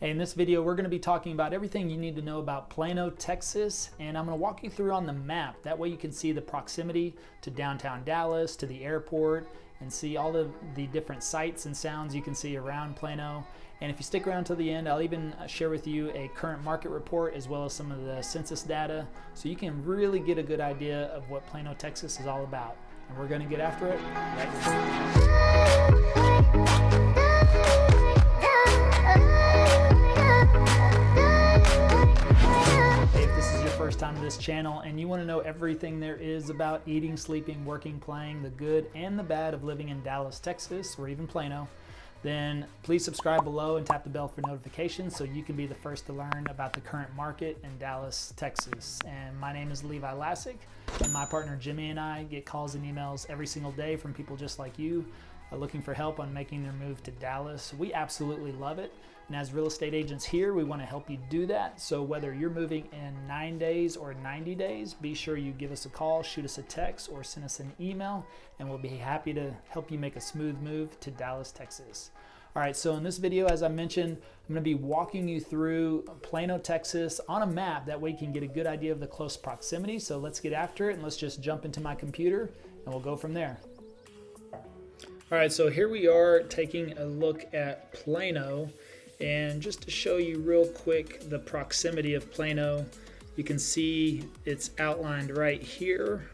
Hey, in this video, we're going to be talking about everything you need to know about Plano, Texas, and I'm going to walk you through on the map. That way you can see the proximity to downtown Dallas, to the airport, and see all of the different sights and sounds you can see around Plano. And if you stick around till the end, I'll even share with you a current market report as well as some of the census data, so you can really get a good idea of what Plano, Texas is all about. And we're going to get after it right now. First time to this channel and you want to know everything there is about eating, sleeping, working, playing, the good and the bad of living in Dallas, Texas, or even Plano, then please subscribe below and tap the bell for notifications so you can be the first to learn about the current market in Dallas, Texas. And my name is Levi Lassick, and my partner Jimmy and I get calls and emails every single day from people just like you looking for help on making their move to Dallas. We absolutely love it. And as real estate agents here, we want to help you do that. So whether you're moving in 9 days or 90 days, be sure you give us a call, shoot us a text, or send us an email, and we'll be happy to help you make a smooth move to Dallas, Texas. All right, so in this video, as I mentioned, I'm going to be walking you through Plano, Texas on a map. That way you can get a good idea of the close proximity. So let's get after it, and let's just jump into my computer, and we'll go from there. All right, so here we are taking a look at Plano. And just to show you real quick the proximity of Plano, you can see it's outlined right here,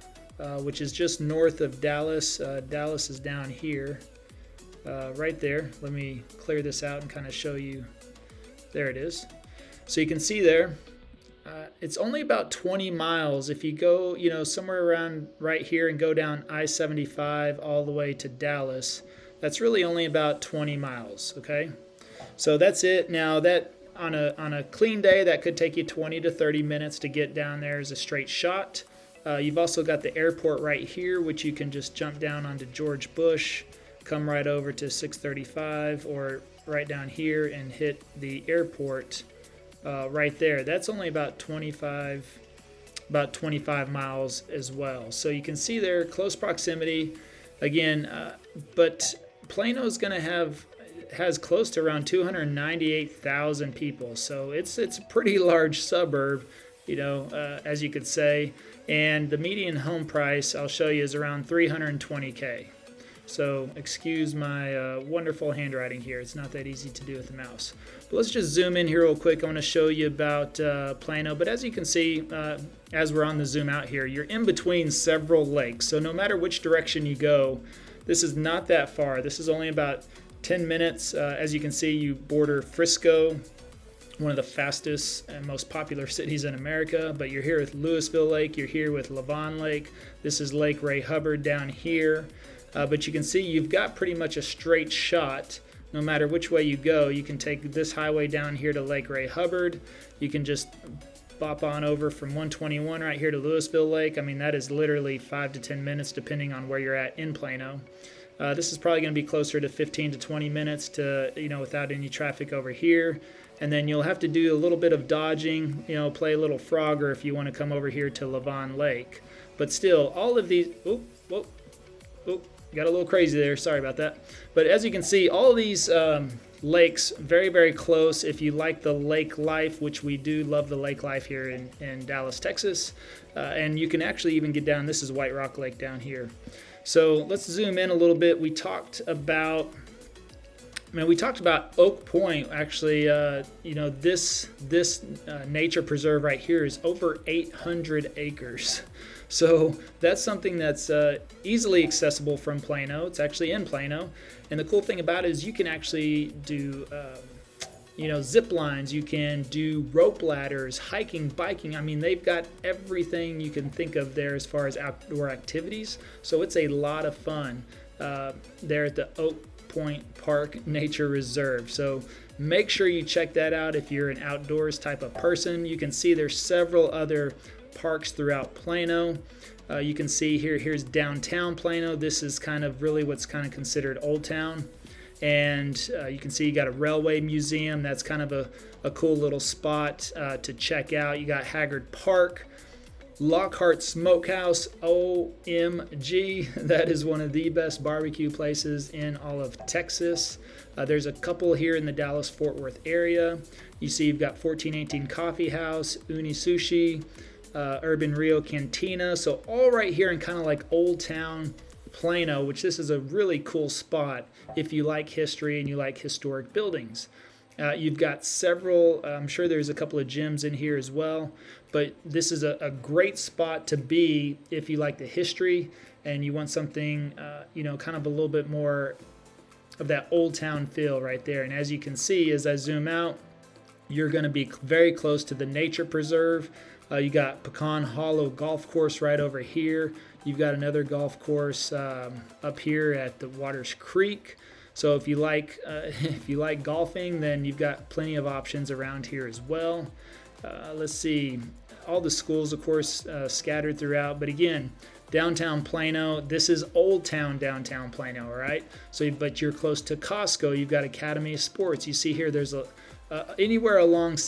which is just north of Dallas. Dallas is down here, right there. Let me clear this out and kind of show you. There it is. So you can see there, it's only about 20 miles. If you go, somewhere around right here and go down I-75 all the way to Dallas, that's really only about 20 miles, okay? So that's it. Now that on a clean day, that could take you 20 to 30 minutes to get down there as a straight shot. You've also got the airport right here, which you can just jump down onto George Bush, come right over to 635, or right down here and hit the airport right there. That's only about 25 miles as well. So you can see there, close proximity again, but Plano's going to has close to around 298,000 people, so it's a pretty large suburb, as you could say. And the median home price, I'll show you, is around $320K. So excuse my wonderful handwriting here. It's not that easy to do with the mouse. But let's just zoom in here real quick. I want to show you about Plano. But as you can see, as we're on the zoom out here, you're in between several lakes. So no matter which direction you go, this is not that far. This is only about 10 minutes. As you can see, you border Frisco, one of the fastest and most popular cities in America, but you're here with Louisville Lake, you're here with Lavon Lake. This is Lake Ray Hubbard down here. But you can see you've got pretty much a straight shot. No matter which way you go, you can take this highway down here to Lake Ray Hubbard. You can just bop on over from 121 right here to Louisville Lake. I mean, that is literally 5 to 10 minutes depending on where you're at in Plano. This is probably going to be closer to 15 to 20 minutes to, without any traffic over here. And then you'll have to do a little bit of dodging, play a little Frogger if you want to come over here to Lavon Lake. But still, all of these, got a little crazy there. Sorry about that. But as you can see, all of these lakes, very, very close. If you like the lake life, which we do love the lake life here in Dallas, Texas. And you can actually even get down. This is White Rock Lake down here. So let's zoom in a little bit. We talked about Oak Point. Actually, this nature preserve right here is over 800 acres. So that's something that's easily accessible from Plano. It's actually in Plano. And the cool thing about it is you can actually do zip lines, you can do rope ladders, hiking, biking. I mean, they've got everything you can think of there as far as outdoor activities. So it's a lot of fun there at the Oak Point Park Nature Reserve. So make sure you check that out if you're an outdoors type of person. You can see there's several other parks throughout Plano. You can see here's downtown Plano. This is kind of really what's kind of considered Old Town. And you can see you got a railway museum. That's kind of a cool little spot to check out. You got Haggard Park, Lockhart Smokehouse, OMG, that is one of the best barbecue places in all of Texas. There's a couple here in the Dallas-Fort Worth area. You see you've got 1418 Coffee House, Uni Sushi, Urban Rio Cantina. So all right here in kind of like Old Town Plano, which this is a really cool spot if you like history and you like historic buildings. You've got several, I'm sure there's a couple of gyms in here as well, but this is a great spot to be if you like the history and you want something, kind of a little bit more of that old town feel right there. And as you can see, as I zoom out, you're going to be very close to the nature preserve. You got Pecan Hollow Golf Course right over here. You've got another golf course up here at the Waters Creek. So if you like golfing, then you've got plenty of options around here as well. Let's see, all the schools, of course, scattered throughout. But again, downtown Plano, this is Old Town downtown Plano, all right? So, but you're close to Costco. You've got Academy of Sports. You see here, there's anywhere along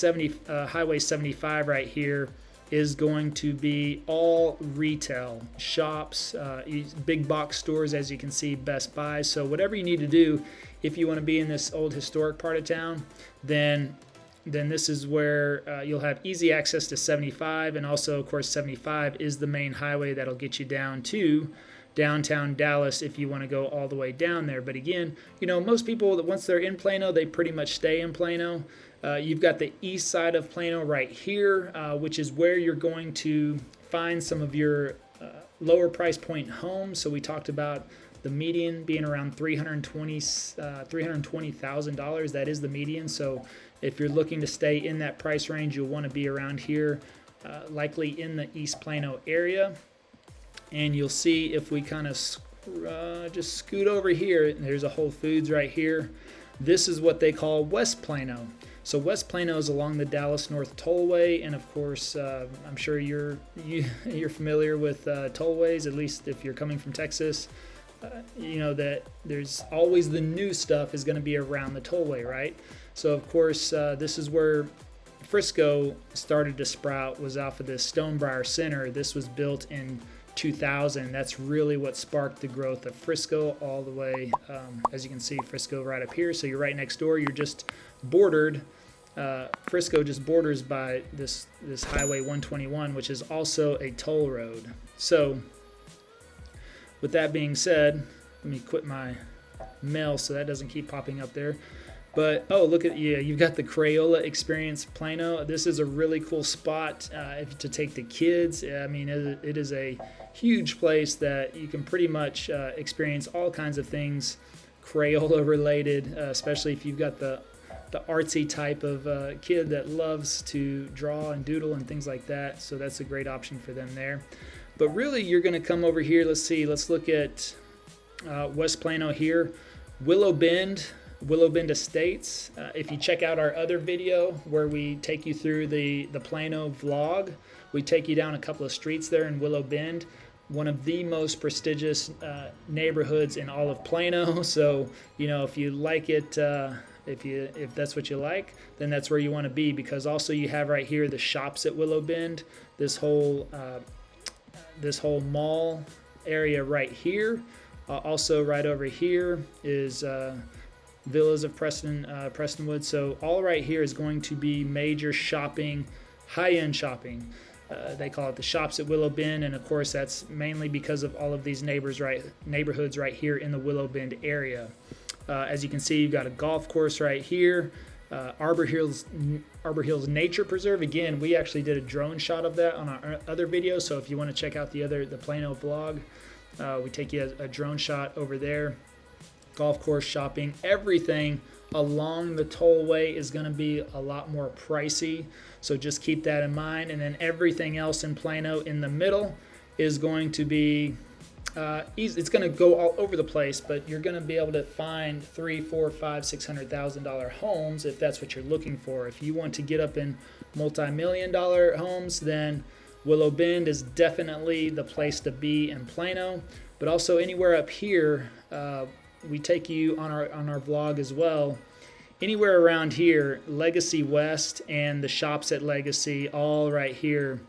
Highway 75 right here is going to be all retail shops, big box stores, as you can see, Best Buy. So whatever you need to do if you want to be in this old historic part of town, then this is where you'll have easy access to 75, and also, of course, 75 is the main highway that'll get you down to downtown Dallas if you want to go all the way down there. But again, most people, once they're in Plano, they pretty much stay in Plano. You've got the east side of Plano right here, which is where you're going to find some of your lower price point homes. So we talked about the median being around $320,000. That is the median. So if you're looking to stay in that price range, you'll want to be around here, likely in the East Plano area. And you'll see if we kind of just scoot over here, there's a Whole Foods right here. This is what they call West Plano. So West Plano is along the Dallas North Tollway, and of course, I'm sure you're familiar with tollways, at least if you're coming from Texas. That there's always the new stuff is going to be around the tollway, right? So of course, this is where Frisco started to sprout, was off of this Stonebriar Center. This was built in 2000. That's really what sparked the growth of Frisco all the way, as you can see, Frisco right up here. So you're right next door. You're just bordered. Frisco just borders by this Highway 121, which is also a toll road. So with that being said, let me quit my mail so that doesn't keep popping up there. But, oh, look at, you've got the Crayola Experience Plano. This is a really cool spot to take the kids. I mean, it is a huge place that you can pretty much experience all kinds of things Crayola related, especially if you've got the artsy type of kid that loves to draw and doodle and things like that. So that's a great option for them there. But really, you're going to come over here. Let's look at West Plano here. Willow Bend Estates. If you check out our other video where we take you through the Plano vlog, we take you down a couple of streets there in Willow Bend, one of the most prestigious neighborhoods in all of Plano. So, if you like it, if that's what you like, then that's where you want to be, because also you have right here the shops at Willow Bend, this whole mall area right here. Also right over here is Villas of Prestonwood. So all right here is going to be major shopping, high-end shopping. They call it the shops at Willow Bend, and of course that's mainly because of all of these neighborhoods right here in the Willow Bend area. As you can see, you've got a golf course right here. Arbor Hills Nature Preserve. Again, we actually did a drone shot of that on our other video. So if you want to check out the Plano vlog, we take you a drone shot over there. Golf course, shopping, everything along the tollway is going to be a lot more pricey. So just keep that in mind. And then everything else in Plano in the middle is going to be easy. It's going to go all over the place, but you're going to be able to find $300,000, $400,000, $500,000, $600,000 homes if that's what you're looking for. If you want to get up in multi-million-dollar homes, then Willow Bend is definitely the place to be in Plano. But also anywhere up here, we take you on our vlog as well. Anywhere around here, Legacy West and the shops at Legacy, all right here.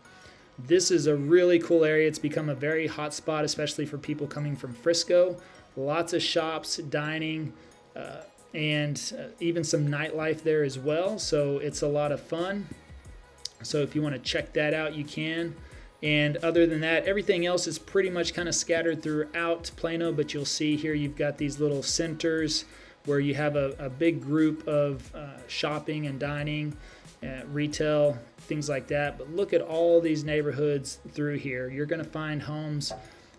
This is a really cool area. It's become a very hot spot, especially for people coming from Frisco. Lots of shops, dining, and even some nightlife there as well. So it's a lot of fun. So if you want to check that out, you can. And other than that, everything else is pretty much kind of scattered throughout Plano, but you'll see here you've got these little centers where you have a big group of shopping and dining, retail, things like that. But look at all these neighborhoods through here. You're going to find homes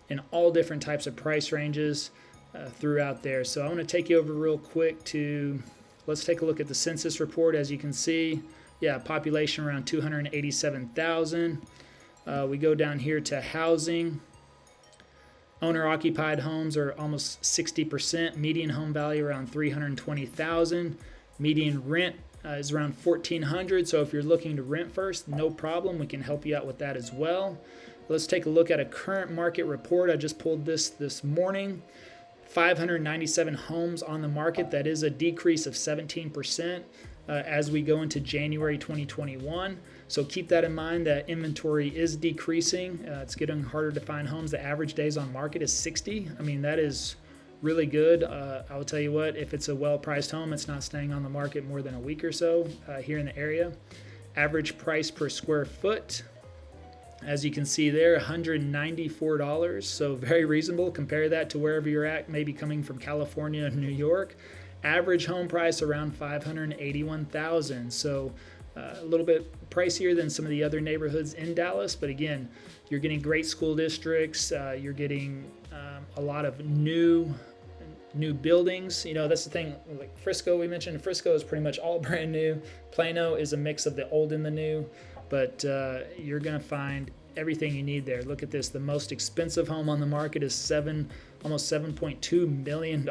in all different types of price ranges throughout there. So I want to take you over real quick to, let's take a look at the census report. As you can see, yeah, population around 287,000. We go down here to housing. Owner-occupied homes are almost 60%. Median home value around 320,000. Median rent is around 1,400. So if you're looking to rent first, no problem. We can help you out with that as well. Let's take a look at a current market report. I just pulled this morning. 597 homes on the market. That is a decrease of 17% as we go into January 2021. So keep that in mind, that inventory is decreasing. It's getting harder to find homes. The average days on market is 60. I mean, that is really good. I will tell you what, if it's a well-priced home, it's not staying on the market more than a week or so here in the area. Average price per square foot, as you can see there, $194. So very reasonable. Compare that to wherever you're at, maybe coming from California and New York. Average home price around $581,000. So a little bit pricier than some of the other neighborhoods in Dallas, but again, you're getting great school districts. You're getting a lot of new buildings. You know, that's the thing. Like Frisco, we mentioned Frisco is pretty much all brand new. Plano is a mix of the old and the new, but you're going to find everything you need there. Look at this. The most expensive home on the market is almost $7.2 million.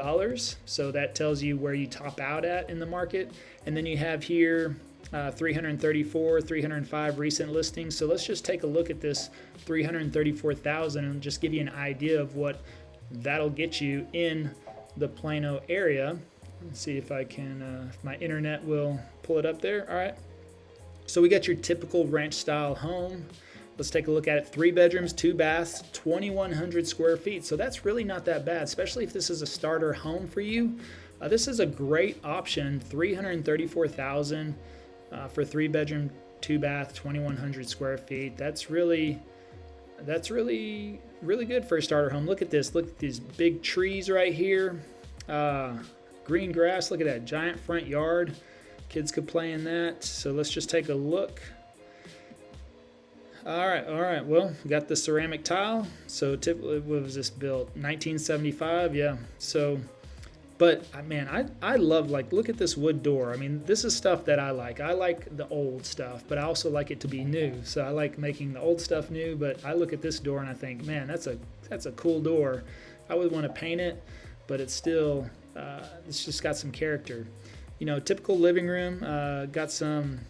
So that tells you where you top out at in the market. And then you have here 334, 305 recent listings. So let's just take a look at this 334,000 and just give you an idea of what that'll get you in the Plano area. Let's see if I can, if my internet will pull it up there. All right. So we got your typical ranch style home. Let's take a look at it. 3 bedrooms, 2 baths, 2,100 square feet. So that's really not that bad, especially if this is a starter home for you. This is a great option. 334,000 for 3 bedroom, 2 bath, 2,100 square feet. That's really good for a starter home. Look at this. Look at these big trees right here. Green grass. Look at that giant front yard. Kids could play in that. So let's just take a look. All right. Well, we got the ceramic tile. So typically, what was this built? 1975. Yeah. So, but man, I love, like, look at this wood door. I mean, this is stuff that I like. I like the old stuff, but I also like it to be new. So I like making the old stuff new. But I look at this door and I think, man, that's a cool door. I would want to paint it, but it's still it's just got some character. You know, typical living room. Got some.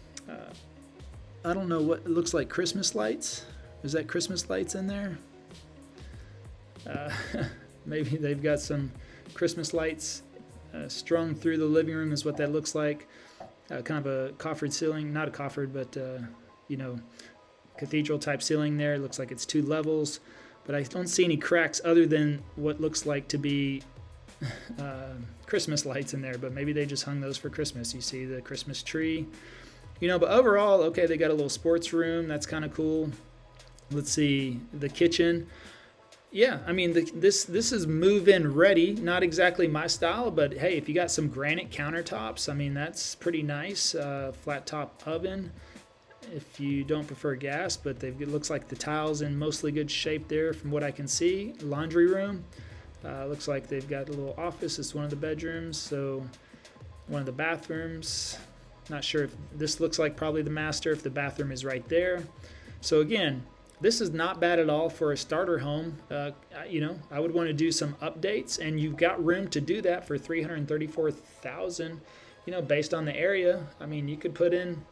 I don't know what it looks like. Christmas lights. Is that Christmas lights in there? Maybe they've got some Christmas lights strung through the living room is what that looks like. Kind of a coffered ceiling, not a coffered, but you know, cathedral type ceiling there. It looks like it's 2 levels, but I don't see any cracks other than what looks like to be Christmas lights in there, but maybe they just hung those for Christmas. You see the Christmas tree. You know, but overall, okay, they got a little sports room. That's kind of cool. Let's see, the kitchen. Yeah, I mean, this is move-in ready. Not exactly my style, but hey, if you got some granite countertops, I mean, that's pretty nice. Flat top oven, if you don't prefer gas, but it looks like the tiles in mostly good shape there from what I can see. Laundry room. Looks like they've got a little office. It's one of the bedrooms, so one of the bathrooms. Not sure if this looks like probably the master, if the bathroom is right there. So again, this is not bad at all for a starter home. You know, I would want to do some updates, and you've got room to do that for $334,000. You know, based on the area, I mean, you could put in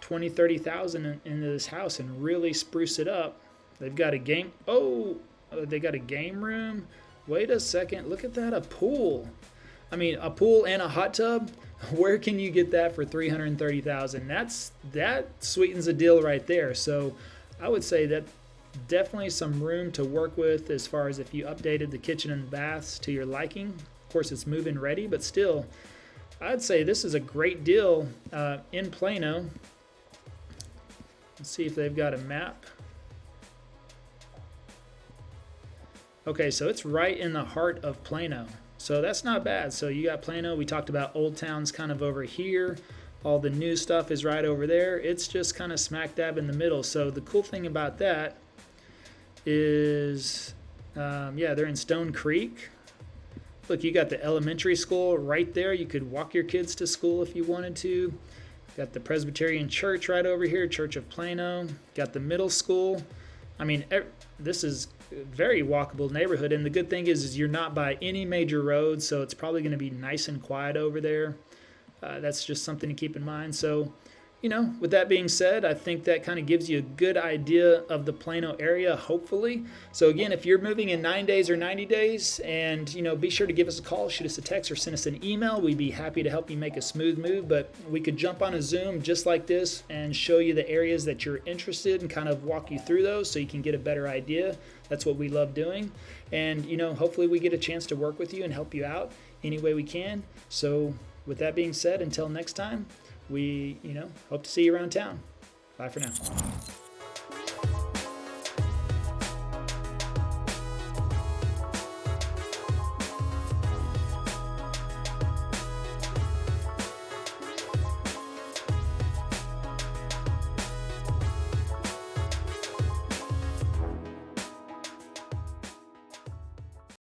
$20,000-$30,000 into this house and really spruce it up. They've got a game. They got a game room. Wait a second. Look at that, a pool. I mean, a pool and a hot tub. Where can you get that for $330,000? That sweetens the deal right there. So I would say that definitely some room to work with as far as if you updated the kitchen and the baths to your liking. Of course, it's move-in ready, but still, I'd say this is a great deal in Plano. Let's see if they've got a map. Okay, so it's right in the heart of Plano. So that's not bad. So you got Plano. We talked about Old Town's kind of over here. All the new stuff is right over there. It's just kind of smack dab in the middle. So the cool thing about that is, yeah, they're in Stone Creek. Look, you got the elementary school right there. You could walk your kids to school if you wanted to. Got the Presbyterian Church right over here, Church of Plano. Got the middle school. I mean, this is a very walkable neighborhood. And the good thing is you're not by any major roads, so it's probably going to be nice and quiet over there. That's just something to keep in mind. So, you know, with that being said, I think that kind of gives you a good idea of the Plano area, hopefully. So again, if you're moving in 9 days or 90 days, and, you know, be sure to give us a call, shoot us a text, or send us an email. We'd be happy to help you make a smooth move. But we could jump on a Zoom just like this and show you the areas that you're interested and kind of walk you through those so you can get a better idea. That's what we love doing. And, you know, hopefully we get a chance to work with you and help you out any way we can. So with that being said, until next time, we, hope to see you around town. Bye for now.